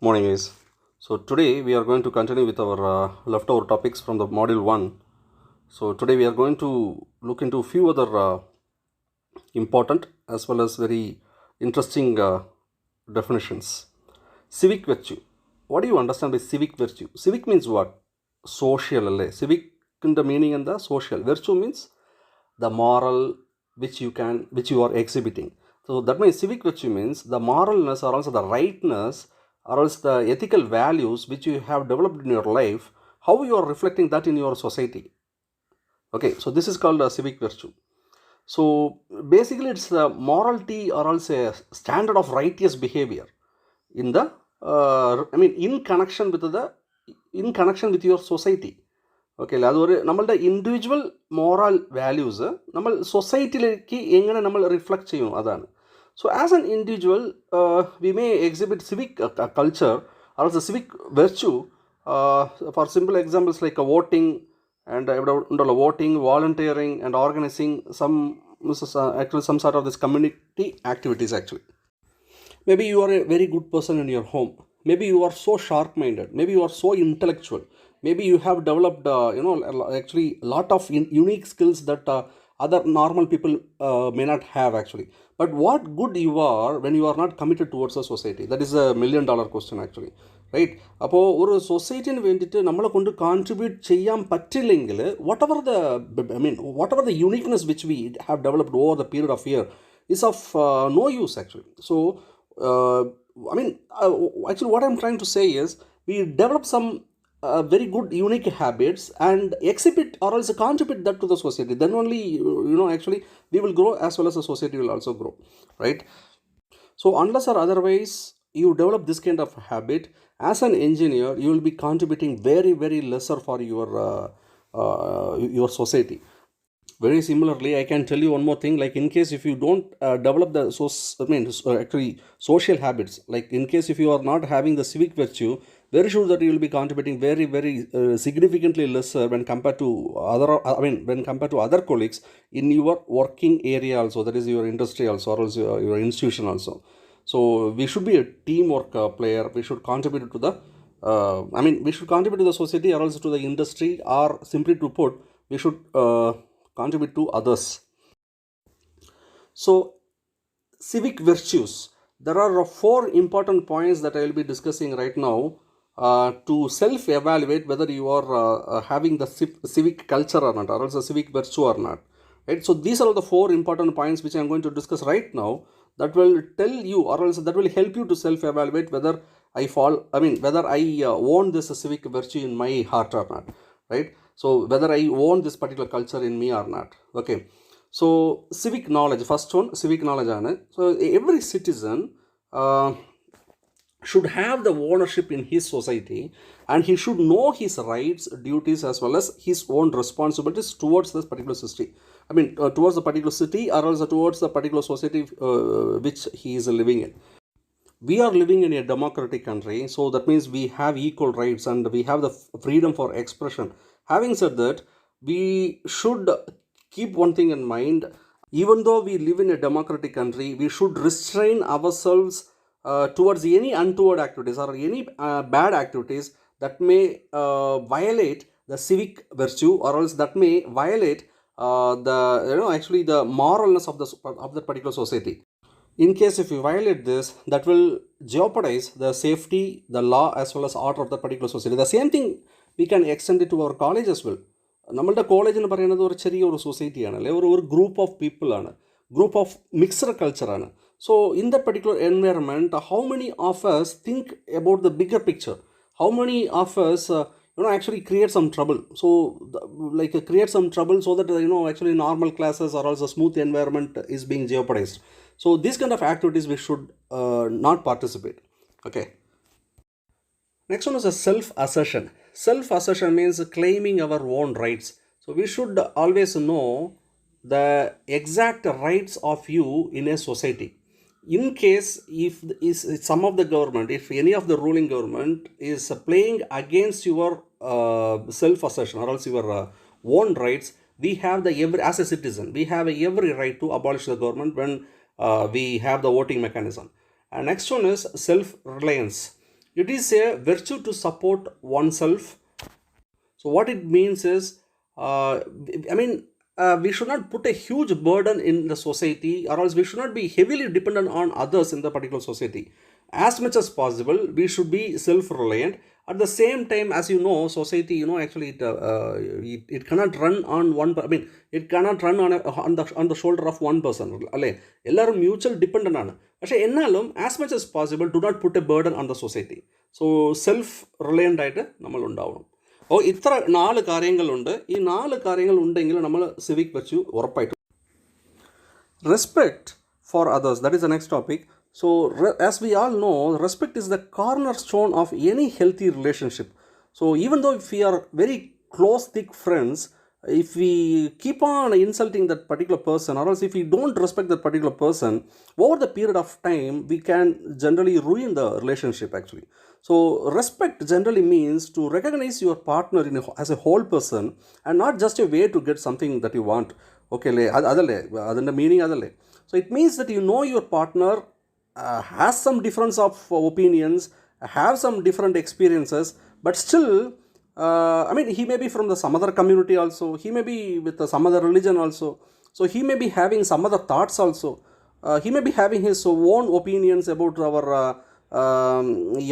Morning, guys. So today we are going to continue with our leftover topics from the module 1. So today we are going to look into a few other important as well as very interesting definitions. Civic virtue. What do you understand by civic virtue? Civic means what? Social. Civic in the meaning and the social. Virtue means the moral which you are exhibiting. So that means civic virtue means the moralness or also the rightness or else the ethical values which you have developed in your life, how you are reflecting that in your society. Okay, so this is called a civic virtue. So basically it's the morality or else a standard of righteous behavior in the in connection with your society. Okay അല്ലേ, അതൊരു നമ്മളുടെ individual moral values നമ്മൾ സൊസൈറ്റിയിലേക്ക് എങ്ങനെ നമ്മൾ reflect ചെയ്യും അതാണ്. So as an individual we may exhibit civic culture also civic virtue for simple examples like voting and ഇവിടെ ഉണ്ടല്ലോ voting, volunteering and organising some sort of this community activities actually. Maybe you are a very good person in your home. Maybe you are so sharp-minded. Maybe you are so intellectual. Maybe you have developed, actually a lot of unique skills that other normal people may not have actually. But what good you are when you are not committed towards a society? That is a $1 million question actually. Right? അപ്പോൾ ഒരു സൊസൈറ്റിന് വേണ്ടിയിട്ട് നമ്മളെ കൊണ്ട് contribute ചെയ്യാൻ പറ്റില്ലെങ്കിൽ what ever the uniqueness which we have developed over the period of year is of no use actually. So actually what I'm trying to say is we develop some very good unique habits and exhibit or else contribute that to the society. Then only actually we will grow as well as the society will also grow, right? So unless or otherwise you develop this kind of habit as an engineer, you will be contributing very very lesser for your society. Very similarly, I can tell you one more thing, like in case if you don't develop the social habits, like in case if you are not having the civic virtue, very sure that you will be contributing very very significantly lesser when compared to other colleagues in your working area also, that is your industry also or also your institution also. So we should be a teamwork player. We should contribute to the we should contribute to the society or also to the industry, or simply to put, we should contribute to others. So civic virtues, there are 4 important points that I will be discussing right now to self-evaluate whether you are having the civic culture or not, or else a civic virtue or not, right? So these are the 4 important points which I am going to discuss right now, that will tell you or else that will help you to self-evaluate whether whether I own this civic virtue in my heart or not, right? So whether I own this particular culture in me or not. Okay, so civic knowledge, first one, civic knowledge. So every citizen should have the ownership in his society, and he should know his rights, duties, as well as his own responsibilities towards this particular city. Towards the particular city or also towards the particular society which he is living in. We are living in a democratic country, so that means we have equal rights and we have the freedom for expression. Having said that, we should keep one thing in mind. Even though we live in a democratic country, we should restrain ourselves towards any untoward activities or any bad activities that may violate the civic virtue, or else that may violate the moralness of the particular society. In case if you violate this, that will jeopardize the safety, the law, as well as order of the particular society. The same thing we can extend it to our college as well. നമ്മളുടെ college എന്ന് പറയുന്നത് ഒരു ചെറിയൊരു സൊസൈറ്റിയാണ്, അല്ലെ, ഒരു group of people ആണ്, group of mixed കൾച്ചറാണ്. So in the particular environment, how many of us think about the bigger picture? How many of us actually create some trouble? So create some trouble so that actually normal classes or also smooth environment is being jeopardized. So these kind of activities we should not participate. Okay. Next one is a self-assertion. Self-assertion means claiming our own rights. So we should always know the exact rights of you in a society. In case if some of the government, if any of the ruling government is playing against your self-assertion or else your own rights, we have as a citizen, we have every right to abolish the government when we have the voting mechanism. And next one is self-reliance. It is a virtue to support oneself. So what it means is, I mean, we should not put a huge burden in the society, or else we should not be heavily dependent on others in the particular society. As much as possible, we should be self-reliant. At the same time, as you know, society, actually, it cannot run on one. I mean, it cannot run on the shoulder of one person. അല്ലേ എല്ലാവരും mutual dependent ആണ്. പക്ഷേ എന്നാലും as much as possible do not put a burden on the society. So self reliant ആയിട്ട് നമ്മൾ ഉണ്ടാവണം. അപ്പോൾ ഇത്ര 4 കാര്യങ്ങളുണ്ട്. ഈ 4 കാര്യങ്ങൾ ഉണ്ടെങ്കിൽ നമ്മൾ സിവിക് വെച്ചു ഉറപ്പായിട്ടും. Respect for others, that is the next topic. So as we all know, respect is the cornerstone of any healthy relationship. So even though if we are very close thick friends, if we keep on insulting that particular person, or else if we don't respect that particular person, over the period of time we can generally ruin the relationship actually. So respect generally means to recognize your partner as a whole person, and not just a way to get something that you want. Okay, adale meaning adale. So it means that you know your partner has some difference of opinions, have some different experiences, but still, I mean, he may be from some other community also, he may be with some other religion also, so he may be having some other thoughts also, he may be having his own opinions about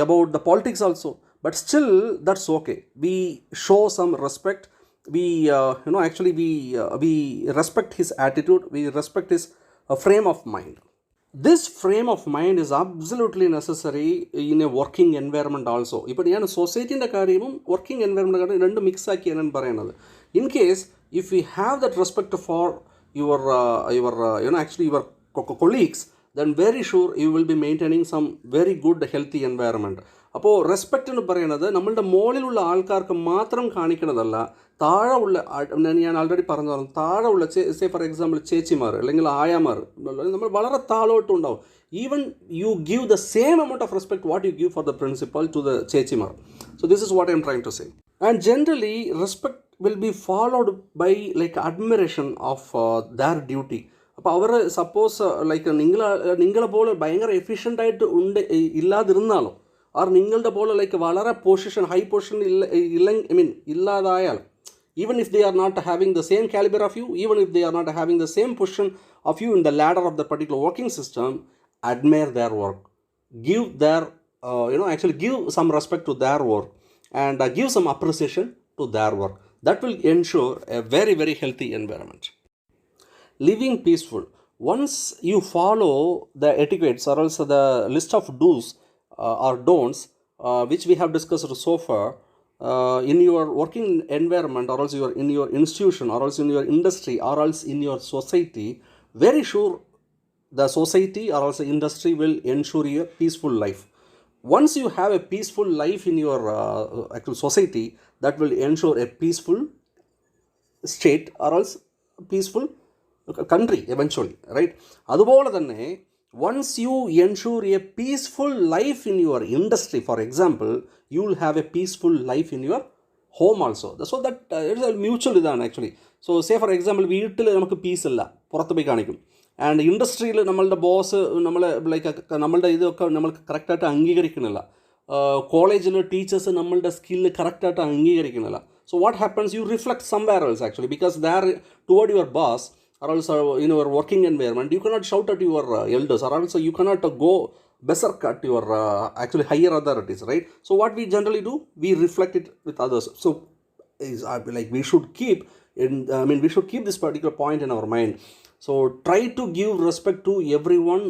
about the politics also, but still that's okay. We show some respect. We actually we respect his attitude, we respect his frame of mind. This frame of mind is absolutely necessary in a working environment also. ഇപ്പോൾ ഞാൻ സൊസൈറ്റീൻ്റെ കാര്യവും working environment കാര്യം രണ്ട് mix ആക്കിയാണ് ഞാൻ പറയുന്നത്. In case if you have that respect for your actually your colleagues, then very sure you will be maintaining some very good healthy environment. അപ്പോൾ respect എന്ന് പറയുന്നത് നമ്മളുടെ മുകളിലുള്ള ആൾക്കാർക്ക് മാത്രം കാണിക്കുന്നതല്ല, താഴെ ഉള്ള, ഞാൻ ആൾറെഡി പറഞ്ഞു താഴെ ഉള്ള സേ ഫോർ എക്സാമ്പിൾ ചേച്ചിമാർ അല്ലെങ്കിൽ ആയാമാർ, നമ്മൾ വളരെ താഴോട്ടുണ്ടാവും. Even you give the same amount of respect what you give for the principal to the ചേച്ചിമാർ. So this is what I am trying to say. And generally respect will be followed by like admiration of their duty. അപ്പോൾ അവർ suppose like നിങ്ങളെ പോലെ ഭയങ്കര efficient ആയിട്ട് ഇല്ലാതിരുന്നാലോ, R നിങ്ങളുടെ പോലെ like വളരെ position high position ഇല്ലാതായാൽ, even if they are not having the same caliber of you, even if they are not having the same position of you in the ladder of the particular working system, admire their work, give their actually give some respect to their work, and give some appreciation to their work. That will ensure a very very healthy environment. Living peaceful. Once you follow the etiquettes, or also the list of do's or don'ts which we have discussed so far, in your working environment, or else in your institution, or else in your industry, or else in your society, very sure the society or also industry will ensure you a peaceful life. Once you have a peaceful life in your actual society, that will ensure a peaceful state or else peaceful country eventually, right? അതുപോലെ തന്നെ once you ensure a peaceful life in your industry, for example, you will have a peaceful life in your home also. So that it is a mutual ഇതാണ് actually. So say for example വീട്ടിൽ നമുക്ക് piece ഇല്ല, പുറത്ത് പോയി കാണിക്കും. And ഇൻഡസ്ട്രിയിൽ നമ്മളുടെ boss നമ്മളെ ലൈക്ക് നമ്മളുടെ ഇതൊക്കെ നമ്മൾ കറക്റ്റായിട്ട് അംഗീകരിക്കണില്ല. കോളേജിൽ ടീച്ചേഴ്സ് നമ്മളുടെ സ്കില്ല് കറക്റ്റായിട്ട് അംഗീകരിക്കണില്ല. So what happens, you reflect somewhere else actually, because they are toward your boss, or also in your working environment you cannot shout at your elders, or also you cannot go berserk at your actually higher authorities, right? So what we generally do, we reflect it with others. So like we should keep we should keep this particular point in our mind. So try to give respect to everyone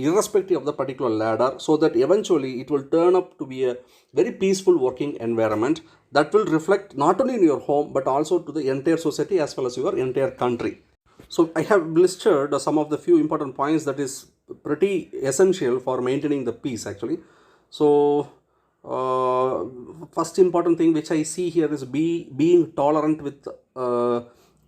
irrespective of the particular ladder, so that eventually it will turn up to be a very peaceful working environment that will reflect not only in your home but also to the entire society as well as your entire country. So I have listed some of the few important points that is pretty essential for maintaining the peace actually. So first important thing which I see here is being tolerant with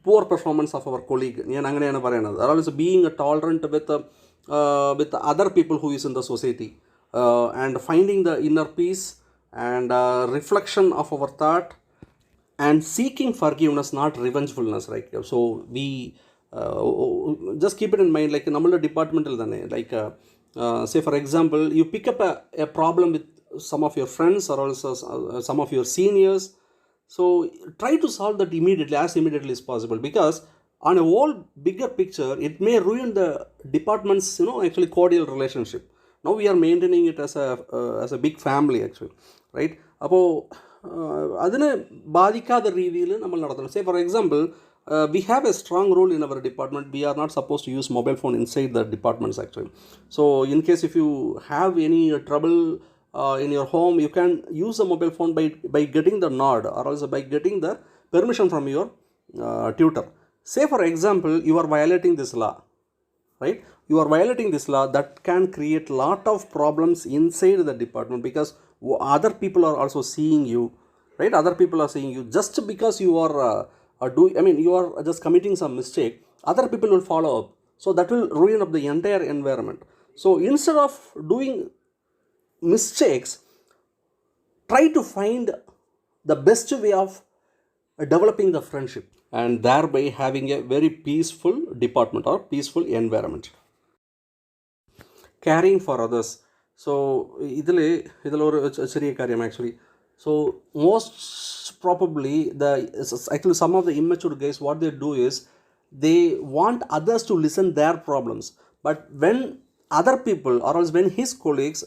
poor performance of our colleague. ഞാൻ അങ്ങനെയാണ് പറയുന്നത്. or also being tolerant with other people who is in the society, and finding the inner peace and reflection of our thought, and seeking forgiveness, not revengefulness, right? So we just keep it in mind, like നമ്മളുടെ ഡിപ്പാർട്ട്മെൻറ്റിൽ തന്നെ, like say for example you pick up a problem with some of your friends or also some of your seniors. So try to solve that immediately, as immediately as possible, because on a whole bigger picture, it may ruin the department's actually cordial relationship. Now we are maintaining it as a big family actually, right? അപ്പോൾ അതിന് ബാധിക്കാത്ത രീതിയിൽ നമ്മൾ നടത്തണം. Say for example, we have a strong rule in our department. We are not supposed to use mobile phone inside the departments actually. So in case if you have any trouble in your home, you can use the mobile phone by getting the nod or also by getting the permission from your tutor. Say for example, you are violating this law, right? You are violating this law, that can create lot of problems inside the department, because other people are also seeing you, right? Other people are seeing you. Just because you are you are just committing some mistake, other people will follow up. So that will ruin up the entire environment. So instead of doing mistakes, try to find the best way of developing the friendship and thereby having a very peaceful department or peaceful environment. Caring for others. So ഇതിൽ ഒരു ചെറിയ കാര്യം actually. So most probably actually some of the immature guys, what they do is they want others to listen their problems, but when other people or else when his colleagues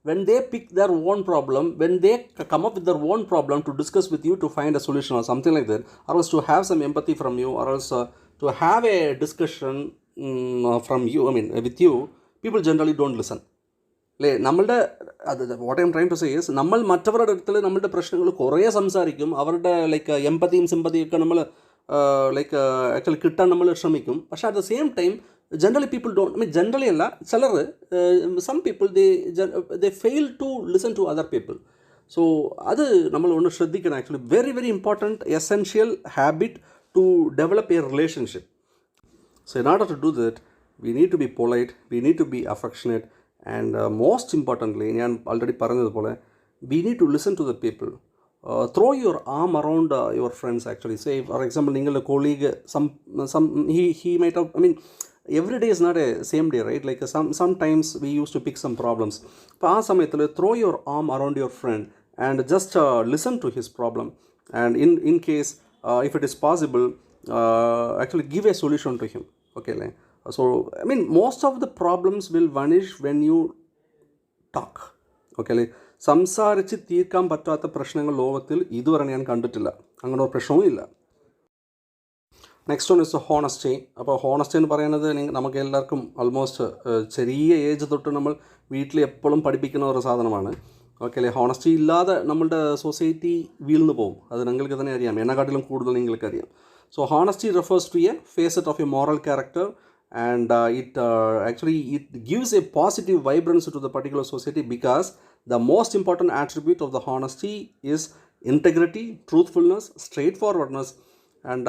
when they pick their own problem, when they come up with their own problem to discuss with you to find a solution or something like that, or else to have some empathy from you, or else to have a discussion from you, with you, people generally don't listen. അല്ലേ? നമ്മളുടെ what I'm trying to say is, നമ്മൾ മറ്റവരുടെ അടുത്തിൽ നമ്മളുടെ പ്രശ്നങ്ങൾ കുറേ സംസാരിക്കും, അവരുടെ like എമ്പതിയും സിമ്പതിയൊക്കെ നമ്മൾ ലൈക്ക് ആക്ച്വലി കിട്ടാൻ നമ്മൾ ശ്രമിക്കും. പക്ഷേ at the same time generally people don't, generally അല്ല, ചിലർ some people they fail to listen to other people. So അത് നമ്മൾ ഒന്ന് ശ്രദ്ധിക്കണം. Actually very very important essential habit to develop a relationship. So in order to do that, we need to be polite, we need to be affectionate, and most importantly, ഞാൻ already പറഞ്ഞതുപോലെ, we need to listen to the people. Throw your arm around your friends actually. Say for example, നിങ്ങളുടെ colleague, he might have, every day is not a same day, right? Like sometimes we used to pick some problems. അപ്പോൾ ആ സമയത്തിൽ throw your arm around your friend and just listen to his problem, and in case if it is possible, actually give a solution to him. Okay, so most of the problems will vanish when you talk. Okay, സംസാരിച്ച് തീർക്കാൻ പറ്റാത്ത പ്രശ്നങ്ങൾ ലോകത്തിൽ ഇതുവരെ ഞാൻ കണ്ടിട്ടില്ല. അങ്ങനെ ഒരു പ്രശ്നവും ഇല്ല. Next one is honesty. അപ്പോൾ ഹോണസ്റ്റി എന്ന് പറയുന്നത് നമുക്ക് എല്ലാവർക്കും ഓൾമോസ്റ്റ് ചെറിയ ഏജ് തൊട്ട് നമ്മൾ വീട്ടിൽ എപ്പോഴും പഠിപ്പിക്കുന്ന ഒരു സാധനമാണ്. ഓക്കെ അല്ലേ? ഹോണസ്റ്റി ഇല്ലാതെ നമ്മളുടെ സൊസൈറ്റി വീഴ്ന്നു പോകും. അത് നിങ്ങൾക്ക് തന്നെ അറിയാം, എന്നെക്കാട്ടിലും കൂടുതൽ നിങ്ങൾക്കറിയാം. So honesty refers to a facet of a moral character, and it gives a positive vibrancy to the particular society, because the most important attribute of the honesty is integrity, truthfulness, straightforwardness, and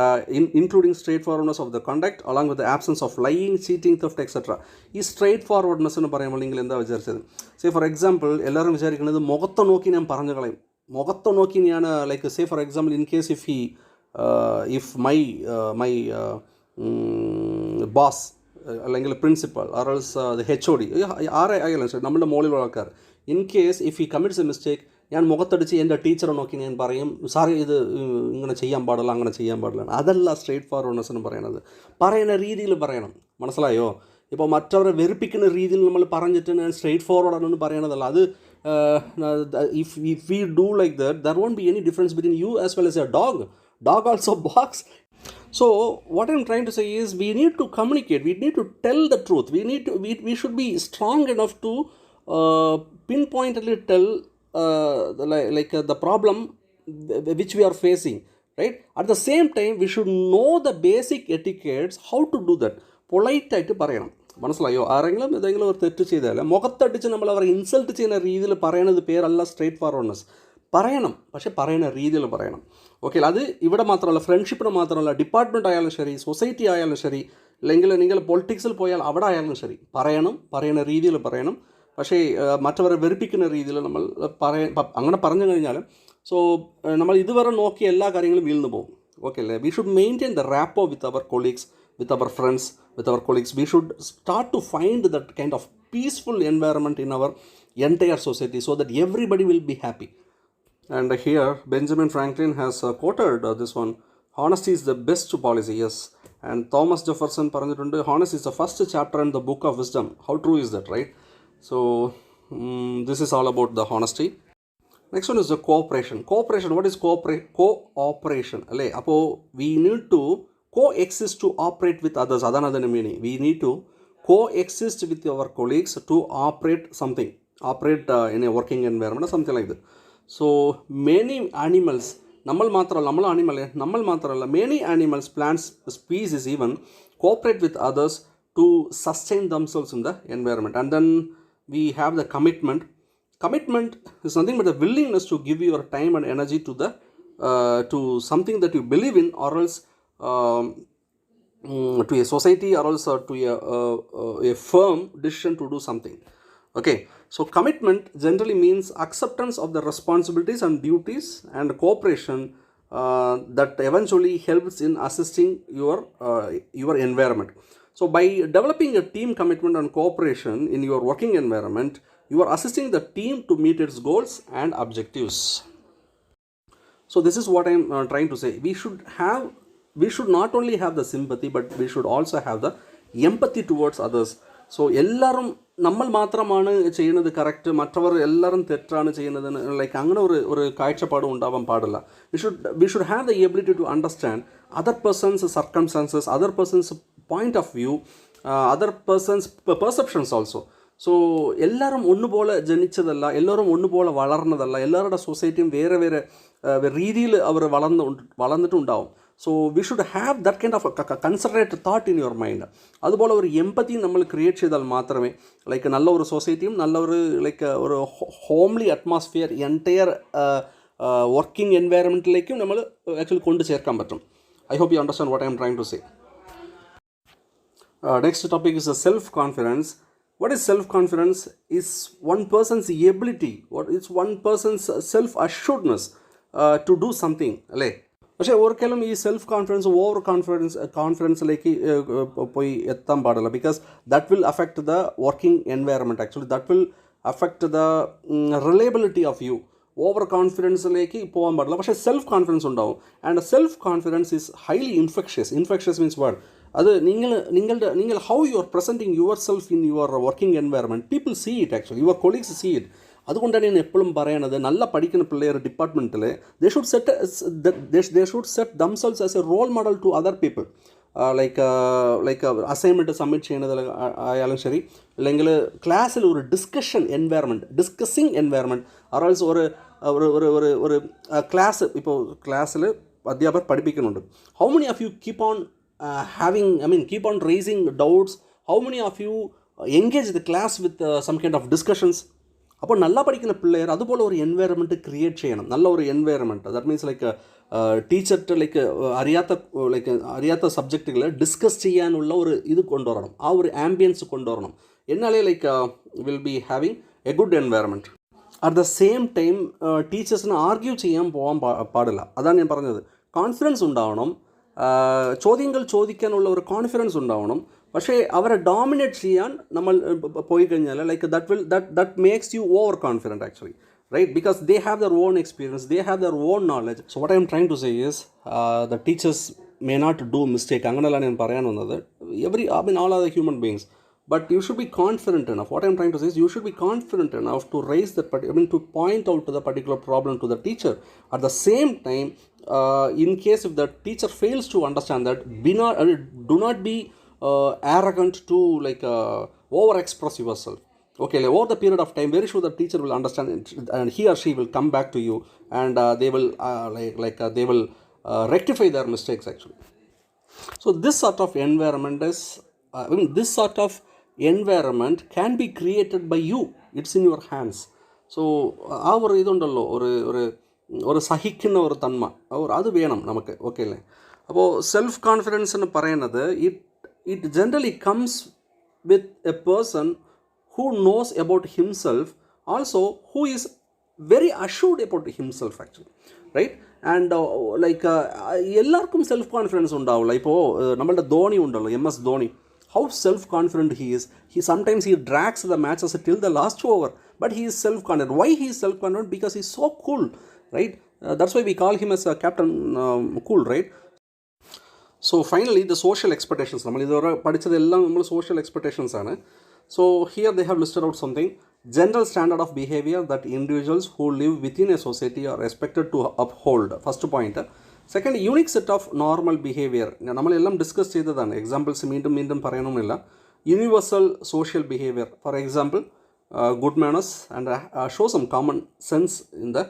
including straightforwardness of the conduct along with the absence of lying, cheating, theft, etc. ഈ straightforwardness എന്ന് പറയുമ്പോൾ നിങ്ങൾ എന്താ വിചാരിച്ചത്? Say for example, എല്ലാവരും വിചാരിക്കുന്നത് മുഖത്തെ നോക്കി ഞാൻ പറഞ്ഞു കളയും, മുഖത്തെ നോക്കി ഞാൻ like say for example, in case if my boss അല്ലെങ്കിൽ principal or else the HOD ആരായാലും ശരി, നമ്മുടെ മുകളിലുള്ള ആൾക്കാർ, in case if he commits a mistake, ഞാൻ മുഖത്തടിച്ച് എൻ്റെ ടീച്ചറെ നോക്കി ഞാൻ പറയും, സാറേ ഇത് ഇങ്ങനെ ചെയ്യാൻ പാടില്ല, അങ്ങനെ ചെയ്യാൻ പാടില്ല. അതല്ല സ്ട്രേറ്റ് ഫോർവേഡ്നെസ് എന്ന് പറയുന്നത്. പറയുന്ന രീതിയിൽ പറയണം, മനസ്സിലായോ? ഇപ്പോൾ മറ്റവരെ വെറുപ്പിക്കുന്ന രീതിയിൽ നമ്മൾ പറഞ്ഞിട്ട് ഞാൻ സ്ട്രേറ്റ് ഫോർവേഡാണെന്ന് പറയണതല്ല. അത് if we do like that, there won't be any difference between you as well as a dog. Dog also barks. So what I'm trying to say is, we need to communicate, we need to tell the truth, we should be strong enough to pinpointedly tell the problem which we are facing, right? At the same time, we should know the basic etiquettes, how to do that. Polite ആയിട്ട് പറയണം, മനസ്സിലായോ? ആരെങ്കിലും ഏതെങ്കിലും ഒരു തെറ്റ് ചെയ്താൽ മുഖത്തടിച്ച് നമ്മൾ അവരെ ഇൻസൾട്ട് ചെയ്യുന്ന രീതിയിൽ പറയുന്നത് പേരല്ല സ്ട്രേറ്റ് ഫോർവേഡ്നെസ്. പറയണം, പക്ഷേ പറയുന്ന രീതിയിൽ പറയണം. ഓക്കെ, അത് ഇവിടെ മാത്രമല്ല, ഫ്രണ്ട്ഷിപ്പിന് മാത്രമല്ല, ഡിപ്പാർട്ട്മെൻറ്റ് ആയാലും ശരി, സൊസൈറ്റി ആയാലും ശരി, അല്ലെങ്കിൽ നിങ്ങൾ പൊളിറ്റിക്സിൽ പോയാൽ അവിടെ ആയാലും ശരി, പറയുന്ന രീതിയിൽ പറയണം. പക്ഷേ മറ്റവരെ വെറുപ്പിക്കുന്ന രീതിയിൽ നമ്മൾ അങ്ങനെ പറഞ്ഞു കഴിഞ്ഞാൽ നമ്മൾ ഇതുവരെ നോക്കിയ എല്ലാ കാര്യങ്ങളും വീഴ്ന്നു പോകും. ഓക്കെ അല്ലേ? We should maintain the rapport with our colleagues, with our friends, with our colleagues. We should start to find that kind of peaceful environment in our entire society so that everybody will be happy. And here Benjamin Franklin has quoted this one, honesty is the best policy. Yes, and Thomas Jefferson പറഞ്ഞിട്ടുണ്ട്, honesty is the first chapter in the book of wisdom. How true is that, right? So this is all about the honesty. Next one is the cooperation. Cooperation, what is cooperation? Appo we need to coexist to operate with others. Adanadana meaning. We need to coexist with our colleagues to operate something. Operate in a working environment or something like that. So many animals, many animals, plants, species even cooperate with others to sustain themselves in the environment. And then we have the commitment. Commitment is nothing but the willingness to give your time and energy to the to something that you believe in, or else to a society, or else to a firm decision to do something. Okay, so commitment generally means acceptance of the responsibilities and duties, and cooperation that eventually helps in assisting your environment. So by developing a team commitment and cooperation in your working environment, you are assisting the team to meet its goals and objectives. So this is what I am trying to say. We should not only have the sympathy, but we should also have the empathy towards others. So എല്ലാവരും നമ്മൾ മാത്രമാണ് ചെയ്യുന്നത് correct, മറ്റവർ എല്ലാവരും തെറ്റാണ് ചെയ്യുന്നതെന്ന് like അങ്ങനെ ഒരു കാഴ്ചപ്പാടും ഉണ്ടാവാൻ പാടില്ല. We should have the ability to understand other person's circumstances, other person's point of view, other person's perceptions also. So എല്ലാവരും ഒന്നുപോലെ ജനിച്ചതല്ല, എല്ലാവരും ഒന്നുപോലെ വളർന്നതല്ല, എല്ലാവരുടെ സൊസൈറ്റിയും വേറെ വേറെ രീതിയിൽ അവർ വളർന്നിട്ടുണ്ടാവും. So we should have that kind of considerate thought in your mind. അതുപോലെ ഒരു എമ്പത്തി നമ്മൾ ക്രിയേറ്റ് ചെയ്താൽ മാത്രമേ ലൈക്ക് നല്ല ഒരു സൊസൈറ്റിയും നല്ല ഒരു ലൈക്ക് ഒരു ഹോംലി അറ്റ്മോസ്ഫിയർ എൻറ്റയർ വർക്കിംഗ് എൻവയറമെൻറ്റിലേക്കും നമ്മൾ ആക്ച്വലി കൊണ്ടു ചേർക്കാൻ പറ്റും. I hope you understand what I'm trying to say. Next topic is self-confidence. What is self-confidence? Is one person's ability, what is one person's self-assuredness to do something. പക്ഷേ ഒരിക്കലും ഈ self confidence over കോൺഫിഡൻസിലേക്ക് പോയി എത്താൻ പാടില്ല. Because that will affect the working environment. Actually that will affect the reliability of you. Over കോൺഫിഡൻസിലേക്ക് പോകാൻ പാടില്ല. പക്ഷേ സെൽഫ് കോൺഫിഡൻസ് ഉണ്ടാവും. And self confidence is highly infectious means what? അത് നിങ്ങൾ how you are presenting yourself in your working environment, people see it, actually your colleagues see it. അതുകൊണ്ടാണ് ഞാൻ എപ്പോഴും പറയണത്, നല്ല പഠിക്കുന്ന പിള്ളേർ ഡിപ്പാർട്ട്മെൻറ്റിൽ they should set themselves as a role model to other people. Like assignment submit ചെയ്യുന്നത് ആയാലും ശരി, അല്ലെങ്കിൽ ക്ലാസ്സിൽ ഒരു ഡിസ്കസിങ് എൻവയറമെൻറ്റ്, അറേൽസ് ഒരു ക്ലാസ്, ഇപ്പോൾ ക്ലാസ്സിൽ അധ്യാപകർ പഠിപ്പിക്കുന്നുണ്ട്. How many of you keep on raising doubts? How many of you engage the class with some kind of discussions? അപ്പോൾ നല്ല പഠിക്കുന്ന പിള്ളേർ അതുപോലെ ഒരു എൻവയറമെൻറ്റ് ക്രിയേറ്റ് ചെയ്യണം, നല്ല ഒരു എൻവയറമെൻറ്റ്. ദാറ്റ് മീൻസ് ലൈക്ക് ടീച്ചർക്ക് അറിയാത്ത സബ്ജക്റ്റുകൾ ഡിസ്കസ് ചെയ്യാനുള്ള ഒരു ഇത് കൊണ്ടുവരണം, ആ ഒരു ആംബിയൻസ് കൊണ്ടുവരണം. എന്നാലേ like will be having A good environment. At the same time ടീച്ചേഴ്സിന് ആർഗ്യൂ ചെയ്യാൻ പോകാൻ പാടില്ല. അതാണ് ഞാൻ പറഞ്ഞത്. കോൺഫിഡൻസ് ഉണ്ടാവണം, ചോദ്യങ്ങൾ ചോദിക്കാനുള്ള ഒരു കോൺഫിഡൻസ് ഉണ്ടാവണം. പക്ഷേ അവരെ ഡോമിനേറ്റ് ചെയ്യാൻ നമ്മൾ പോയി കഴിഞ്ഞാൽ like that makes you over confident actually, right? Because they have their own experience, they have their own knowledge. So what I'm trying to say is the teachers may not do mistake. അങ്ങനെയല്ല ഞാൻ പറയാൻ വന്നത്. all are the human beings. But you should be confident enough. What I am trying to say is you should be confident enough to raise that, to point out to the particular problem to the teacher. At the same time, in case if the teacher fails to understand that, do not be arrogant to over express yourself. Okay, over the period of time, very sure the teacher will understand it, and he or she will come back to you, and they will they will rectify their mistakes actually. So this sort of environment is this sort of environment can be created by you. It's in your hands. So ആ ഒരു ഇതുണ്ടല്ലോ, ഒരു സഹിക്കുന്ന ഒരു തന്മ, അത് വേണം നമുക്ക്. Okay അല്ലേ? അപ്പോൾ സെൽഫ് കോൺഫിഡൻസ് എന്ന് പറയുന്നത് it generally comes with a person who knows about himself, also who is very assured about himself actually, right? And എല്ലാവർക്കും സെൽഫ് കോൺഫിഡൻസ് ഉണ്ടാവില്ല. ഇപ്പോൾ നമ്മളുടെ ധോണി ഉണ്ടല്ലോ, MS Dhoni. how self-confident he is. Sometimes he drags the matches till the last over, but he is self-confident. Why he is self-confident? Because he is so cool, right? That's why we call him as a captain cool, right? So finally, the social expectations. നമ്മൾ ഇതുവരെ പഠിച്ചതെല്ലാം നമ്മൾ social expectations ആണ്. So here they have listed out something. General standard of behavior that individuals who live within a society are expected to uphold. First point. Second, unique set of normal behavior. നമ്മളെല്ലാം discuss ചെയ്തതാണ്. Examples വീണ്ടും വീണ്ടും പറയണമെന്നില്ല. Universal social behavior. For example, good manners and show some common sense in the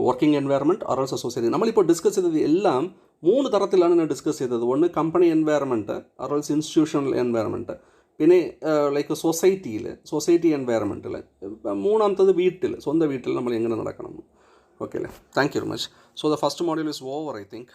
working environment or else society. നമ്മളിപ്പോൾ discuss ചെയ്തത് എല്ലാം 3 തരത്തിലാണ് ഞാൻ discuss ചെയ്തത്. ഒന്ന് company environment, or else institutional environment, പിന്നെ ലൈക്ക് സൊസൈറ്റി എൻവയറമെൻറ്റിൽ, മൂന്നാമത്തത് വീട്ടിൽ, സ്വന്തം വീട്ടിൽ നമ്മൾ എങ്ങനെ നടക്കണം. ഓക്കെ അല്ലേ? Thank you very much. So the first module is over, I think.